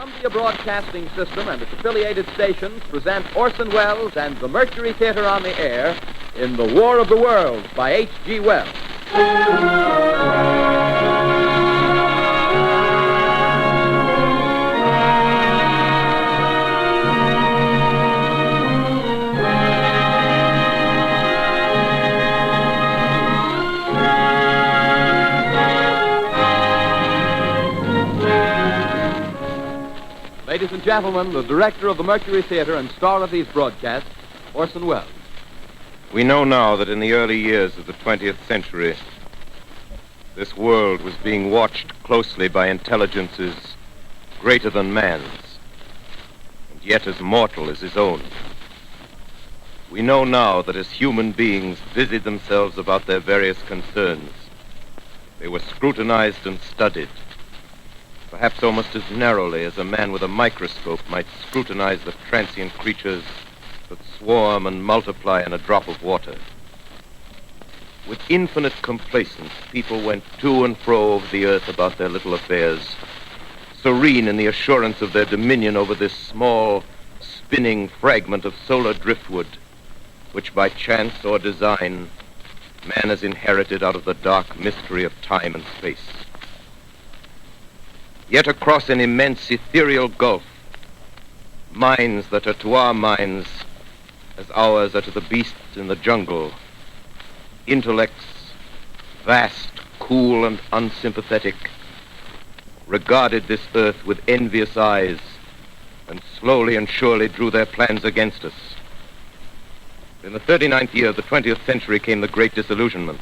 Columbia Broadcasting System and its affiliated stations present Orson Welles and the Mercury Theater on the air in The War of the Worlds by H.G. Wells. Ladies and gentlemen, the director of the Mercury Theater and star of these broadcasts, Orson Welles. We know now that in the early years of the 20th century, this world was being watched closely by intelligences greater than man's, and yet as mortal as his own. We know now that as human beings busied themselves about their various concerns, they were scrutinized and studied, perhaps almost as narrowly as a man with a microscope might scrutinize the transient creatures that swarm and multiply in a drop of water. With infinite complacence, people went to and fro over the earth about their little affairs, serene in the assurance of their dominion over this small, spinning fragment of solar driftwood, which by chance or design, man has inherited out of the dark mystery of time and space. Yet across an immense ethereal gulf, minds that are to our minds as ours are to the beasts in the jungle, intellects, vast, cool, and unsympathetic, regarded this earth with envious eyes and slowly and surely drew their plans against us. In the 39th year of the 20th century came the Great Disillusionment.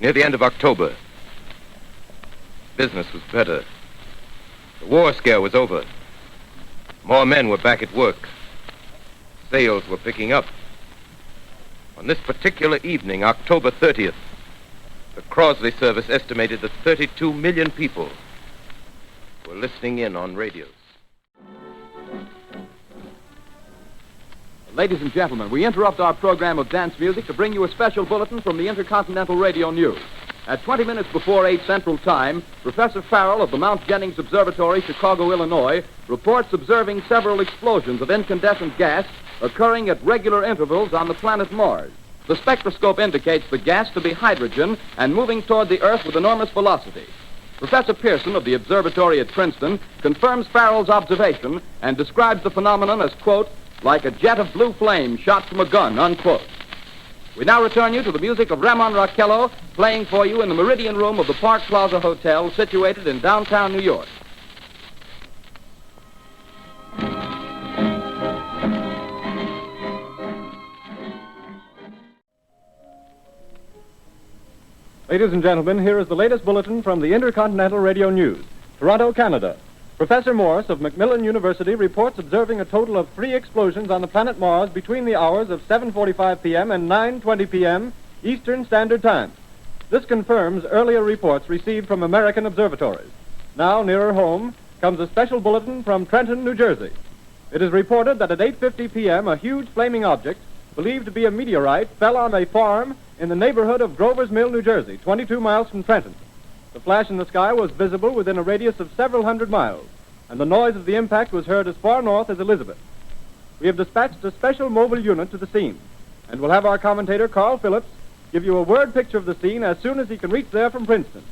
Near the end of October, business was better. The war scare was over. More men were back at work. Sales were picking up. On this particular evening, October 30th, the Crosley service estimated that 32 million people were listening in on radios. Ladies and gentlemen, we interrupt our program of dance music to bring you a special bulletin from the Intercontinental Radio News. At 20 minutes before 8 Central Time, Professor Farrell of the Mount Jennings Observatory, Chicago, Illinois, reports observing several explosions of incandescent gas occurring at regular intervals on the planet Mars. The spectroscope indicates the gas to be hydrogen and moving toward the Earth with enormous velocity. Professor Pearson of the observatory at Princeton confirms Farrell's observation and describes the phenomenon as, quote, like a jet of blue flame shot from a gun, unquote. We now return you to the music of Ramon Raquello, playing for you in the Meridian Room of the Park Plaza Hotel, situated in downtown New York. Ladies and gentlemen, here is the latest bulletin from the Intercontinental Radio News. Toronto, Canada. Professor Morse of Macmillan University reports observing a total of 3 explosions on the planet Mars between the hours of 7:45 p.m. and 9:20 p.m. Eastern Standard Time. This confirms earlier reports received from American observatories. Now, nearer home, comes a special bulletin from Trenton, New Jersey. It is reported that at 8:50 p.m. a huge flaming object, believed to be a meteorite, fell on a farm in the neighborhood of Grover's Mill, New Jersey, 22 miles from Trenton. The flash in the sky was visible within a radius of several hundred miles, and the noise of the impact was heard as far north as Elizabeth. We have dispatched a special mobile unit to the scene, and we'll have our commentator, Carl Phillips, give you a word picture of the scene as soon as he can reach there from Princeton.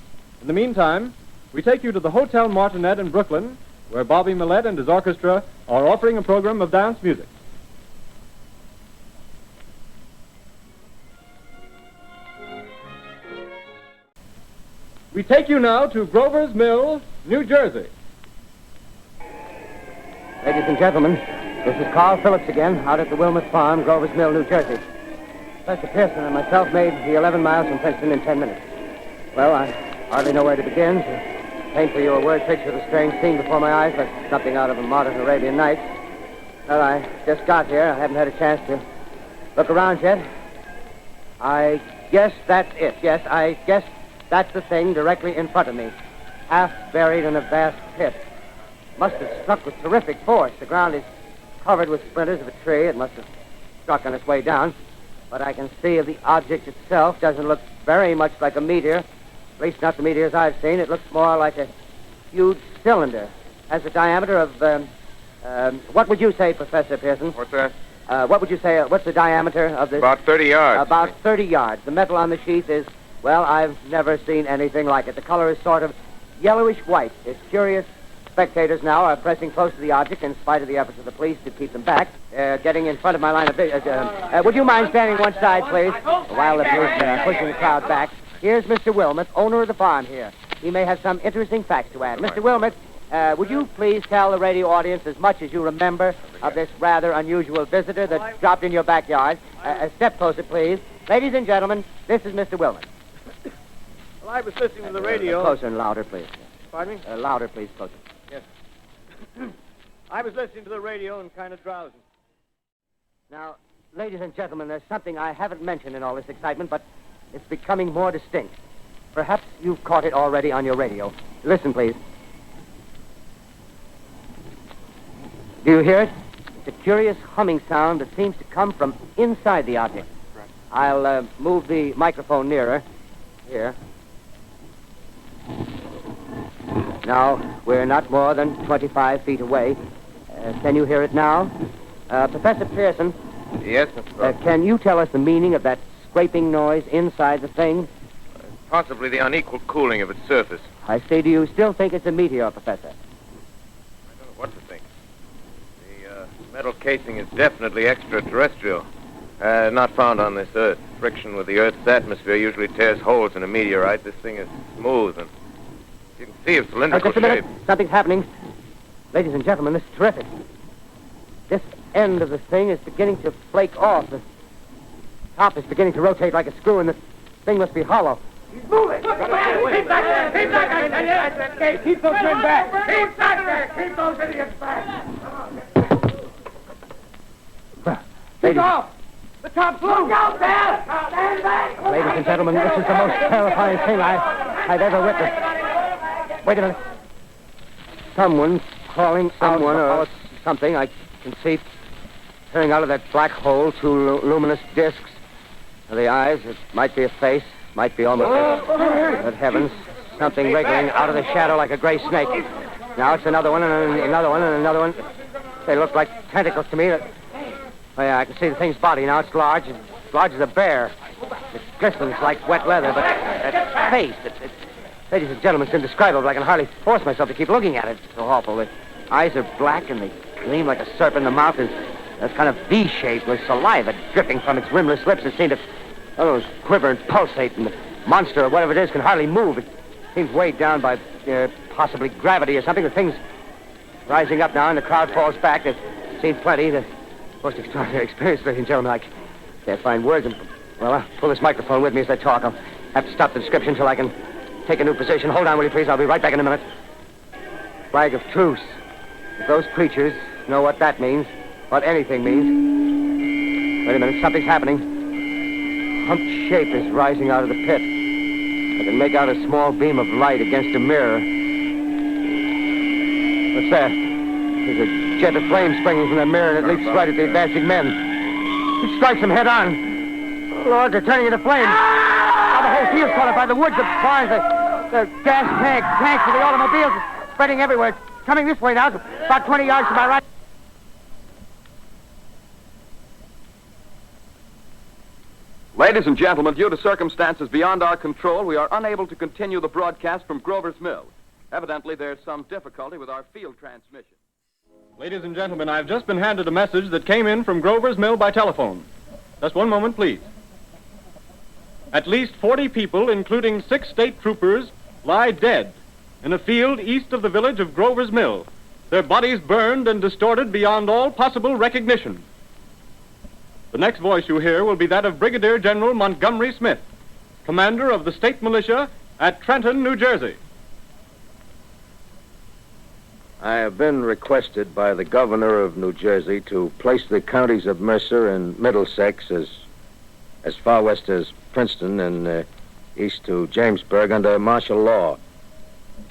In the meantime, we take you to the Hotel Martinet in Brooklyn, where Bobby Millett and his orchestra are offering a program of dance music. We take you now to Grover's Mill, New Jersey. Ladies and gentlemen, this is Carl Phillips again, out at the Wilmot Farm, Grover's Mill, New Jersey. Professor Pearson and myself made the 11 miles from Princeton in 10 minutes. Well, I hardly know where to begin. To paint for you a word picture of the strange scene before my eyes, but something out of a modern Arabian Nights. Well, I just got here. I haven't had a chance to look around yet. I guess that's it. Yes, I guess that's the thing directly in front of me, half buried in a vast pit. Must have struck with terrific force. The ground is covered with splinters of a tree. It must have struck on its way down. But I can see the object itself doesn't look very much like a meteor, at least not the meteors I've seen. It looks more like a huge cylinder. Has a diameter of, what would you say, Professor Pearson? What's that? What would you say, what's the diameter of this? About 30 yards. About 30 yards. The metal on the sheath is, well, I've never seen anything like it. The color is sort of yellowish white. Its curious spectators now are pressing close to the object in spite of the efforts of the police to keep them back. Getting in front of my line of vision. Would you mind standing one side, please? While the police are pushing the crowd back. Here's Mr. Wilmot, owner of the farm here. He may have some interesting facts to add. Mr. Wilmot, would you please tell the radio audience as much as you remember of this rather unusual visitor that dropped in your backyard? A step closer, please. Ladies and gentlemen, this is Mr. Wilmot. Well, I was listening to the radio. Closer and louder, please. Pardon me? Louder, please, closer. Yes. I was listening to the radio and kind of drowsing. Now, ladies and gentlemen, there's something I haven't mentioned in all this excitement, but it's becoming more distinct. Perhaps you've caught it already on your radio. Listen, please. Do you hear it? It's a curious humming sound that seems to come from inside the object. Right. I'll move the microphone nearer. Here. Now, we're not more than 25 feet away. Can you hear it now? Professor Pearson, Yes, Mr. Grover. can you tell us the meaning of that scraping noise inside the thing? Possibly the unequal cooling of its surface. I say, do you still think it's a meteor, Professor? I don't know what to think. The metal casing is definitely extraterrestrial. Not found on this Earth. Friction with the Earth's atmosphere usually tears holes in a meteorite. This thing is smooth, and you can see its cylindrical Just a minute. shape. Something's happening. Ladies and gentlemen, this is terrific. This end of the thing is beginning to flake off. The top is beginning to rotate like a screw, and the thing must be hollow. He's moving! Keep back there! Keep back there! Keep those men back! Keep back there! Keep those idiots back! Ladies, off! The top's loose! Look out there! Stand back! ladies and gentlemen, this is the most terrifying thing I've ever witnessed. Wait a minute. Someone's crawling out or something. I can see peering out of that black hole two luminous discs. The eyes, it might be a face, might be almost but heavens, something wriggling out of the shadow like a gray snake. Now it's another one and another one and another one. They look like tentacles to me. Oh, yeah, I can see the thing's body now. It's large as a bear. It glistens like wet leather, but that face, ladies and gentlemen, it's indescribable. I can hardly force myself to keep looking at it. It's so awful. The eyes are black and they gleam like a serpent. The mouth is kind of V-shaped with saliva dripping from its rimless lips. It seems to quiver and pulsate, and the monster or whatever it is can hardly move. It seems weighed down by possibly gravity or something. The thing's rising up now, and the crowd falls back. They've seen plenty. The most extraordinary experience, ladies and gentlemen. I can't find words. Well, I'll pull this microphone with me as I talk. I'll have to stop the description till I can take a new position. Hold on, will you please? I'll be right back in a minute. Flag of truce. If those creatures know what that means, what anything means. Wait a minute, something's happening. Humped shape is rising out of the pit. I can make out a small beam of light against a mirror. What's that? There's a jet of flame springing from the mirror, and it leaps right at the advancing men. It strikes them head on. Oh, Lord, they're turning into flames. Now the whole field's caught up by the woods, the barns, the gas tanks of the automobiles, spreading everywhere. It's coming this way now. It's about 20 yards to my right. Ladies and gentlemen, due to circumstances beyond our control, we are unable to continue the broadcast from Grover's Mill. Evidently, there's some difficulty with our field transmission. Ladies and gentlemen, I've just been handed a message that came in from Grover's Mill by telephone. Just one moment, please. At least 40 people, including 6 state troopers, lie dead in a field east of the village of Grover's Mill, their bodies burned and distorted beyond all possible recognition. The next voice you hear will be that of Brigadier General Montgomery Smith, commander of the state militia at Trenton, New Jersey. I have been requested by the governor of New Jersey to place the counties of Mercer and Middlesex as far west as Princeton and east to Jamesburg under martial law.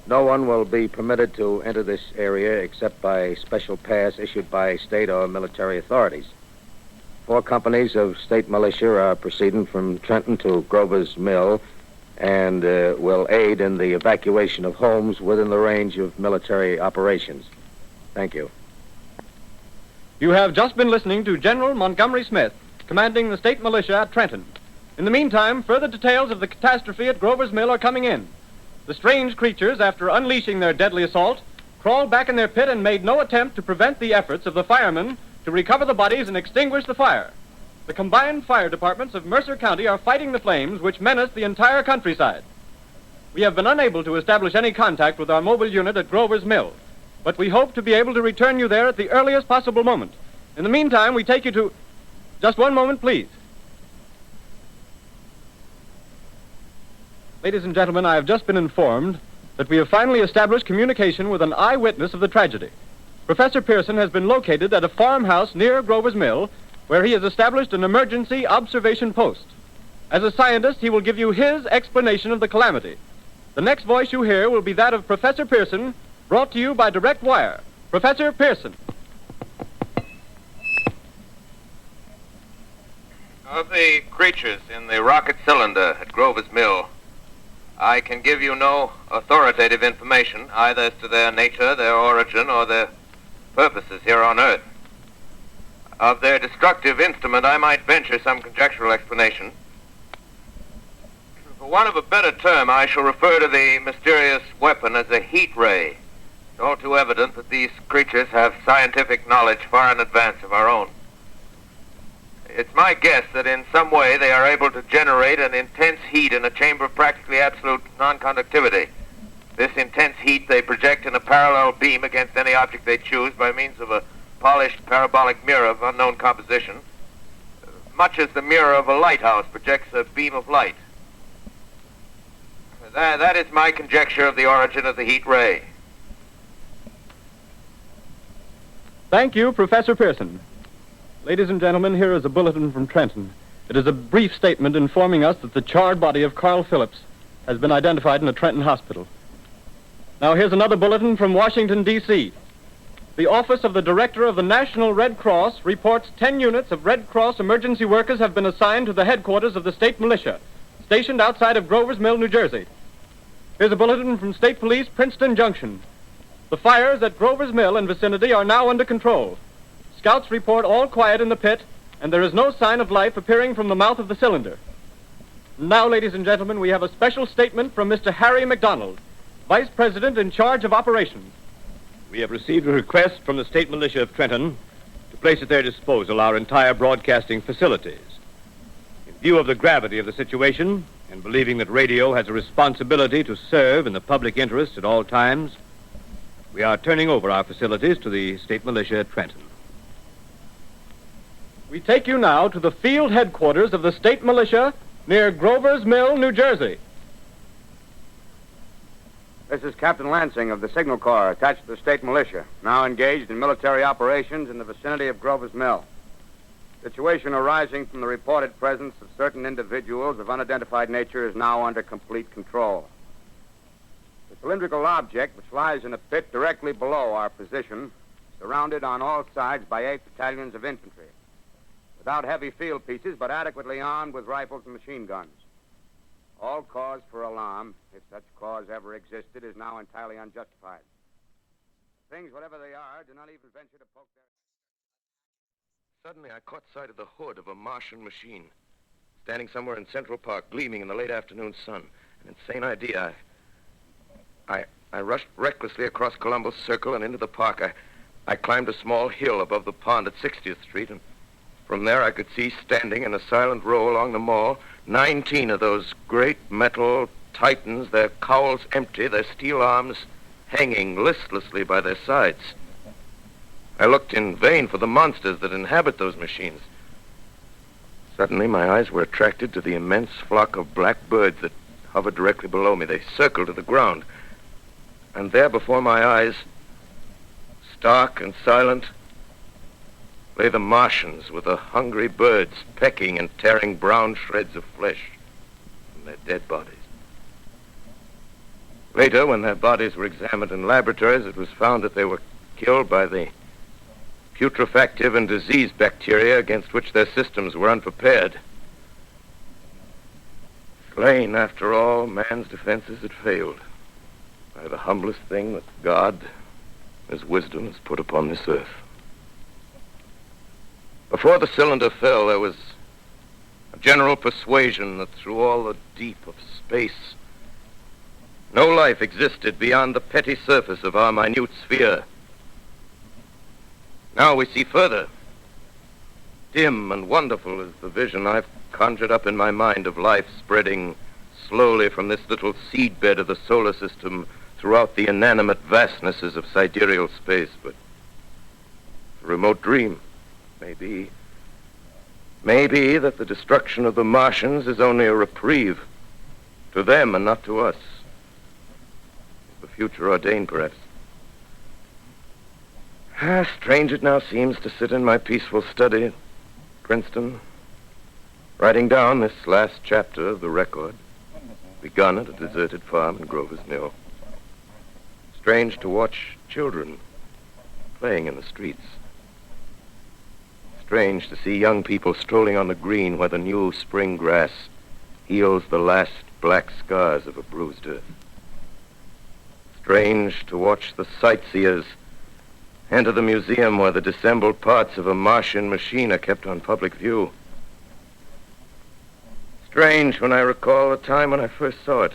No one will be permitted to enter this area except by special pass issued by state or military authorities. 4 companies of state militia are proceeding from Trenton to Grover's Mill, and will aid in the evacuation of homes within the range of military operations. Thank you. You have just been listening to General Montgomery Smith, commanding the state militia at Trenton. In the meantime, further details of the catastrophe at Grover's Mill are coming in. The strange creatures, after unleashing their deadly assault, crawled back in their pit and made no attempt to prevent the efforts of the firemen to recover the bodies and extinguish the fire. The combined fire departments of Mercer County are fighting the flames which menace the entire countryside. We have been unable to establish any contact with our mobile unit at Grover's Mill, but we hope to be able to return you there at the earliest possible moment. In the meantime, we take you to... Just one moment, please. Ladies and gentlemen, I have just been informed that we have finally established communication with an eyewitness of the tragedy. Professor Pearson has been located at a farmhouse near Grover's Mill, where he has established an emergency observation post. As a scientist, he will give you his explanation of the calamity. The next voice you hear will be that of Professor Pearson, brought to you by direct wire. Professor Pearson. Of the creatures in the rocket cylinder at Grover's Mill, I can give you no authoritative information, either as to their nature, their origin, or their purposes here on Earth. Of their destructive instrument, I might venture some conjectural explanation. For want of a better term, I shall refer to the mysterious weapon as a heat ray. It's all too evident that these creatures have scientific knowledge far in advance of our own. It's my guess that in some way they are able to generate an intense heat in a chamber of practically absolute non-conductivity. This intense heat they project in a parallel beam against any object they choose by means of a polished parabolic mirror of unknown composition, much as the mirror of a lighthouse projects a beam of light. That is my conjecture of the origin of the heat ray. Thank you, Professor Pearson. Ladies and gentlemen, here is a bulletin from Trenton. It is a brief statement informing us that the charred body of Carl Phillips has been identified in a Trenton hospital. Now here's another bulletin from Washington, D.C. The Office of the Director of the National Red Cross reports 10 units of Red Cross emergency workers have been assigned to the headquarters of the state militia, stationed outside of Grover's Mill, New Jersey. Here's a bulletin from State Police, Princeton Junction. The fires at Grover's Mill and vicinity are now under control. Scouts report all quiet in the pit, and there is no sign of life appearing from the mouth of the cylinder. Now, ladies and gentlemen, we have a special statement from Mr. Harry McDonald, Vice President in charge of operations. We have received a request from the state militia of Trenton to place at their disposal our entire broadcasting facilities. In view of the gravity of the situation, and believing that radio has a responsibility to serve in the public interest at all times, we are turning over our facilities to the state militia at Trenton. We take you now to the field headquarters of the state militia near Grover's Mill, New Jersey. This is Captain Lansing of the Signal Corps, attached to the state militia, now engaged in military operations in the vicinity of Grover's Mill. Situation arising from the reported presence of certain individuals of unidentified nature is now under complete control. The cylindrical object, which lies in a pit directly below our position, surrounded on all sides by 8 battalions of infantry, without heavy field pieces, but adequately armed with rifles and machine guns. All cause for alarm, if such cause ever existed, is now entirely unjustified. Things, whatever they are, do not even venture to poke their... Suddenly, I caught sight of the hood of a Martian machine, standing somewhere in Central Park, gleaming in the late afternoon sun. An insane idea. I rushed recklessly across Columbus Circle and into the park. I climbed a small hill above the pond at 60th Street, and from there I could see, standing in a silent row along the mall, 19 of those great metal titans, their cowls empty, their steel arms hanging listlessly by their sides. I looked in vain for the monsters that inhabit those machines. Suddenly, my eyes were attracted to the immense flock of black birds that hovered directly below me. They circled to the ground. And there before my eyes, stark and silent, lay the Martians with the hungry birds pecking and tearing brown shreds of flesh from their dead bodies. Later, when their bodies were examined in laboratories, it was found that they were killed by the putrefactive and disease bacteria against which their systems were unprepared. Plain, after all, man's defenses had failed by the humblest thing that God, his wisdom, has put upon this earth. Before the cylinder fell, there was a general persuasion that through all the deep of space, no life existed beyond the petty surface of our minute sphere. Now we see further. Dim and wonderful is the vision I've conjured up in my mind of life spreading slowly from this little seedbed of the solar system throughout the inanimate vastnesses of sidereal space. But a remote dream, maybe that the destruction of the Martians is only a reprieve to them and not to us. The future ordained, perhaps. Strange it now seems to sit in my peaceful study at Princeton, writing down this last chapter of the record, begun at a deserted farm in Grover's Mill. Strange to watch children playing in the streets. Strange to see young people strolling on the green where the new spring grass heals the last black scars of a bruised earth. Strange to watch the sightseers enter the museum where the dissembled parts of a Martian machine are kept on public view. Strange when I recall the time when I first saw it.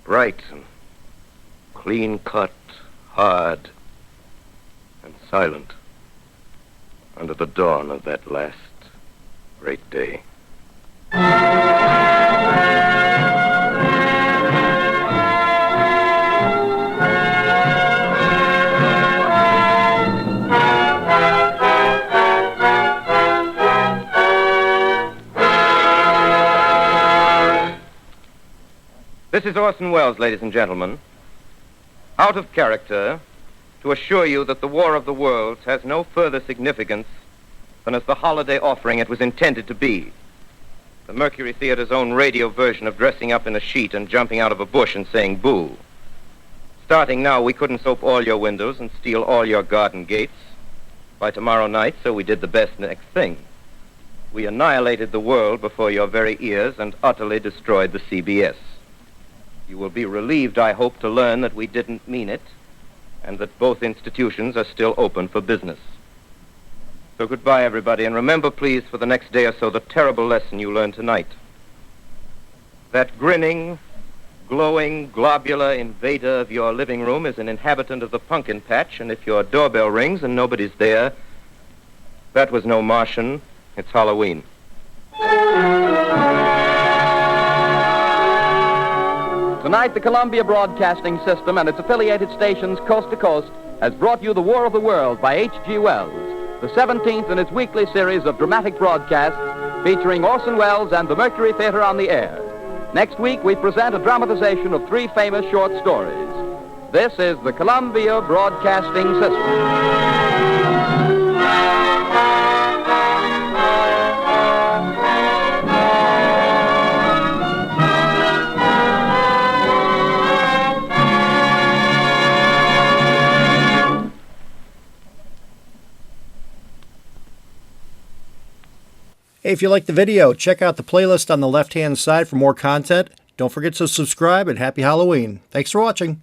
Bright and clean-cut, hard and silent under the dawn of that last great day. This is Orson Welles, ladies and gentlemen. Out of character, to assure you that the War of the Worlds has no further significance than as the holiday offering it was intended to be. The Mercury Theater's own radio version of dressing up in a sheet and jumping out of a bush and saying boo. Starting now, we couldn't soap all your windows and steal all your garden gates. By tomorrow night, so we did the best next thing. We annihilated the world before your very ears and utterly destroyed the CBS. You will be relieved, I hope, to learn that we didn't mean it, and that both institutions are still open for business. So goodbye, everybody, and remember, please, for the next day or so, the terrible lesson you learned tonight. That grinning, glowing, globular invader of your living room is an inhabitant of the pumpkin patch, and if your doorbell rings and nobody's there, that was no Martian, it's Halloween. Tonight, the Columbia Broadcasting System and its affiliated stations coast to coast has brought you The War of the World by H.G. Wells, the 17th in its weekly series of dramatic broadcasts featuring Orson Welles and the Mercury Theater on the air. Next week, we present a dramatization of 3 famous short stories. This is the Columbia Broadcasting System. Hey, if you like the video, check out the playlist on the left-hand side for more content. Don't forget to subscribe, and happy Halloween. Thanks for watching.